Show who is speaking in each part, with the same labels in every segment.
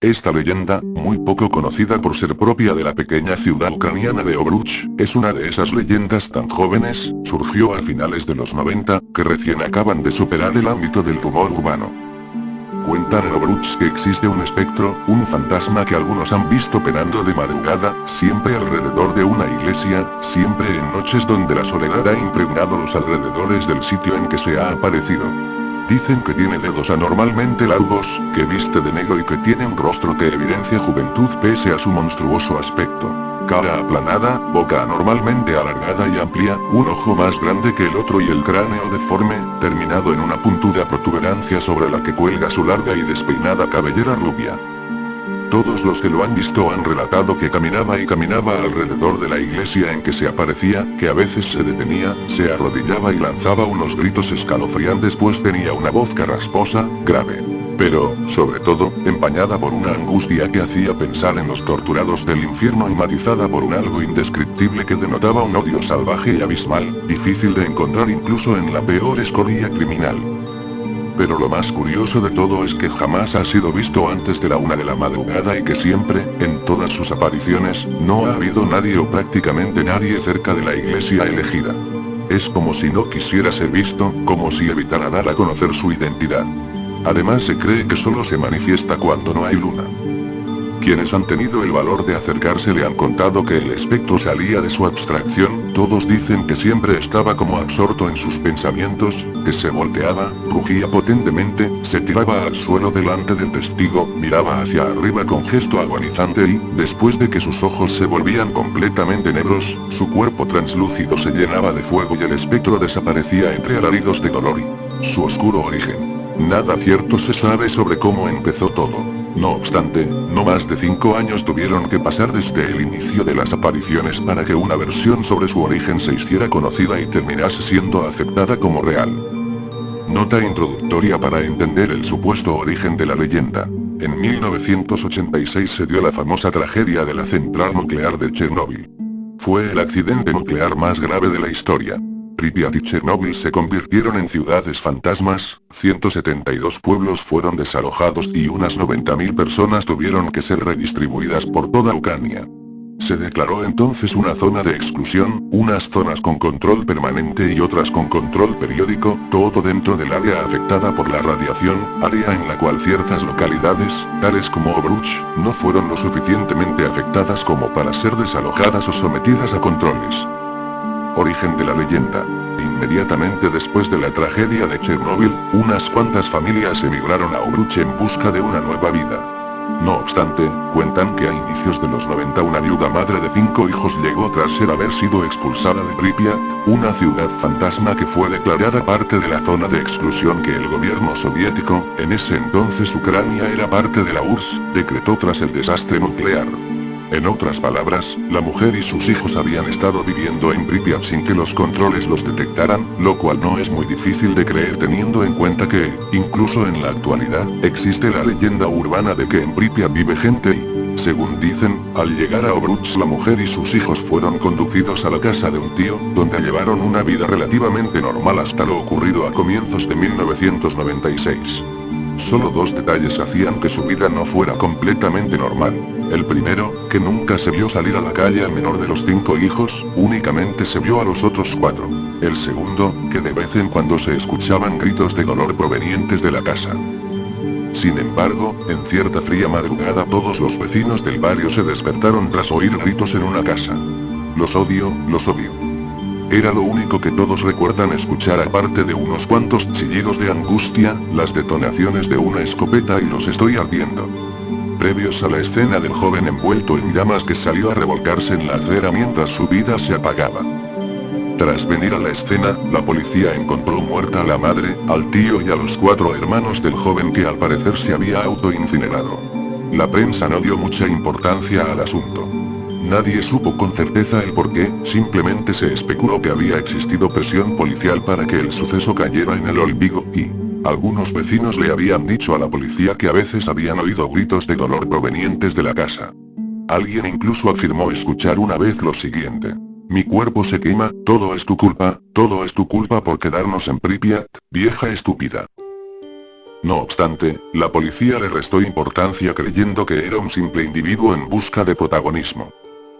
Speaker 1: Esta leyenda, muy poco conocida por ser propia de la pequeña ciudad ucraniana de Ovruch, es una de esas leyendas tan jóvenes, surgió a finales de los 90, que recién acaban de superar el ámbito del rumor urbano. Cuentan en Ovruch que existe un espectro, un fantasma que algunos han visto penando de madrugada, siempre alrededor de una iglesia, siempre en noches donde la soledad ha impregnado los alrededores del sitio en que se ha aparecido. Dicen que tiene dedos anormalmente largos, que viste de negro y que tiene un rostro que evidencia juventud pese a su monstruoso aspecto. Cara aplanada, boca anormalmente alargada y amplia, un ojo más grande que el otro y el cráneo deforme, terminado en una puntuda protuberancia sobre la que cuelga su larga y despeinada cabellera rubia. Todos los que lo han visto han relatado que caminaba y caminaba alrededor de la iglesia en que se aparecía, que a veces se detenía, se arrodillaba y lanzaba unos gritos escalofriantes pues tenía una voz carrasposa, grave. Pero, sobre todo, empañada por una angustia que hacía pensar en los torturados del infierno y matizada por un algo indescriptible que denotaba un odio salvaje y abismal, difícil de encontrar incluso en la peor escoria criminal. Pero lo más curioso de todo es que jamás ha sido visto antes de la 1 de la madrugada y que siempre, en todas sus apariciones, no ha habido nadie o prácticamente nadie cerca de la iglesia elegida. Es como si no quisiera ser visto, como si evitara dar a conocer su identidad. Además se cree que solo se manifiesta cuando no hay luna. Quienes han tenido el valor de acercarse le han contado que el espectro salía de su abstracción, todos dicen que siempre estaba como absorto en sus pensamientos, que se volteaba, rugía potentemente, se tiraba al suelo delante del testigo, miraba hacia arriba con gesto agonizante y, después de que sus ojos se volvían completamente negros, su cuerpo translúcido se llenaba de fuego y el espectro desaparecía entre alaridos de dolor y su oscuro origen. Nada cierto se sabe sobre cómo empezó todo. No obstante, no más de 5 años tuvieron que pasar desde el inicio de las apariciones para que una versión sobre su origen se hiciera conocida y terminase siendo aceptada como real. Nota introductoria para entender el supuesto origen de la leyenda. En 1986 se dio la famosa tragedia de la central nuclear de Chernóbil. Fue el accidente nuclear más grave de la historia. Pripyat y Chernóbil se convirtieron en ciudades fantasmas, 172 pueblos fueron desalojados y unas 90.000 personas tuvieron que ser redistribuidas por toda Ucrania. Se declaró entonces una zona de exclusión, unas zonas con control permanente y otras con control periódico, todo dentro del área afectada por la radiación, área en la cual ciertas localidades, tales como Ovruch, no fueron lo suficientemente afectadas como para ser desalojadas o sometidas a controles. Origen de la leyenda. Inmediatamente después de la tragedia de Chernóbil, unas cuantas familias emigraron a Ovruch en busca de una nueva vida. No obstante, cuentan que a inicios de los 90 una viuda madre de 5 hijos llegó tras haber sido expulsada de Pripyat, una ciudad fantasma que fue declarada parte de la zona de exclusión que el gobierno soviético, en ese entonces Ucrania era parte de la URSS, decretó tras el desastre nuclear. En otras palabras, la mujer y sus hijos habían estado viviendo en Pripyat sin que los controles los detectaran, lo cual no es muy difícil de creer teniendo en cuenta que, incluso en la actualidad, existe la leyenda urbana de que en Pripyat vive gente y, según dicen, al llegar a Ovruch la mujer y sus hijos fueron conducidos a la casa de un tío, donde llevaron una vida relativamente normal hasta lo ocurrido a comienzos de 1996. Solo 2 detalles hacían que su vida no fuera completamente normal. El primero, que nunca se vio salir a la calle al menor de los 5 hijos, únicamente se vio a los otros 4. El segundo, que de vez en cuando se escuchaban gritos de dolor provenientes de la casa. Sin embargo, en cierta fría madrugada todos los vecinos del barrio se despertaron tras oír gritos en una casa. Los odio, los odio. Era lo único que todos recuerdan escuchar aparte de unos cuantos chillidos de angustia, las detonaciones de una escopeta y los estoy ardiendo. Previos a la escena del joven envuelto en llamas que salió a revolcarse en la acera mientras su vida se apagaba. Tras venir a la escena, la policía encontró muerta a la madre, al tío y a los 4 hermanos del joven que al parecer se había autoincinerado. La prensa no dio mucha importancia al asunto. Nadie supo con certeza el porqué, simplemente se especuló que había existido presión policial para que el suceso cayera en el olvido y algunos vecinos le habían dicho a la policía que a veces habían oído gritos de dolor provenientes de la casa. Alguien incluso afirmó escuchar una vez lo siguiente: mi cuerpo se quema, todo es tu culpa por quedarnos en Pripyat, vieja estúpida. No obstante, la policía le restó importancia creyendo que era un simple individuo en busca de protagonismo.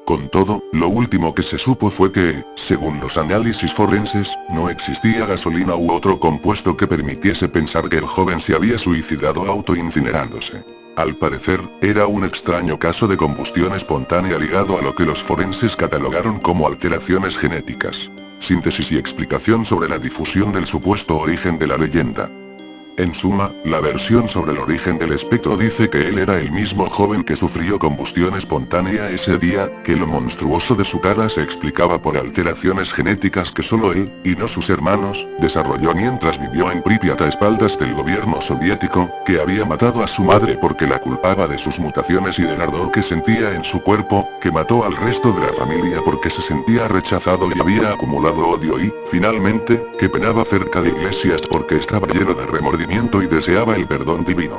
Speaker 1: Con todo, lo último que se supo fue que, según los análisis forenses, no existía gasolina u otro compuesto que permitiese pensar que el joven se había suicidado autoincinerándose. Al parecer, era un extraño caso de combustión espontánea ligado a lo que los forenses catalogaron como alteraciones genéticas. Síntesis y explicación sobre la difusión del supuesto origen de la leyenda. En suma, la versión sobre el origen del espectro dice que él era el mismo joven que sufrió combustión espontánea ese día, que lo monstruoso de su cara se explicaba por alteraciones genéticas que solo él, y no sus hermanos, desarrolló mientras vivió en Pripyat a espaldas del gobierno soviético, que había matado a su madre porque la culpaba de sus mutaciones y del ardor que sentía en su cuerpo, que mató al resto de la familia porque se sentía rechazado y había acumulado odio y, finalmente, que penaba cerca de iglesias porque estaba lleno de remordimiento y deseaba el perdón divino.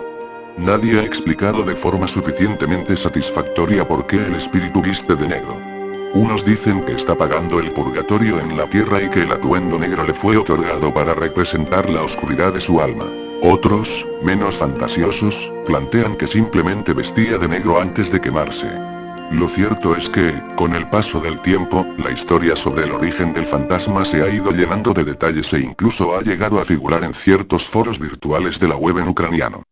Speaker 1: Nadie ha explicado de forma suficientemente satisfactoria por qué el espíritu viste de negro. Unos dicen que está pagando el purgatorio en la tierra y que el atuendo negro le fue otorgado para representar la oscuridad de su alma. Otros, menos fantasiosos, plantean que simplemente vestía de negro antes de quemarse. Lo cierto es que, con el paso del tiempo, la historia sobre el origen del fantasma se ha ido llenando de detalles e incluso ha llegado a figurar en ciertos foros virtuales de la web en ucraniano.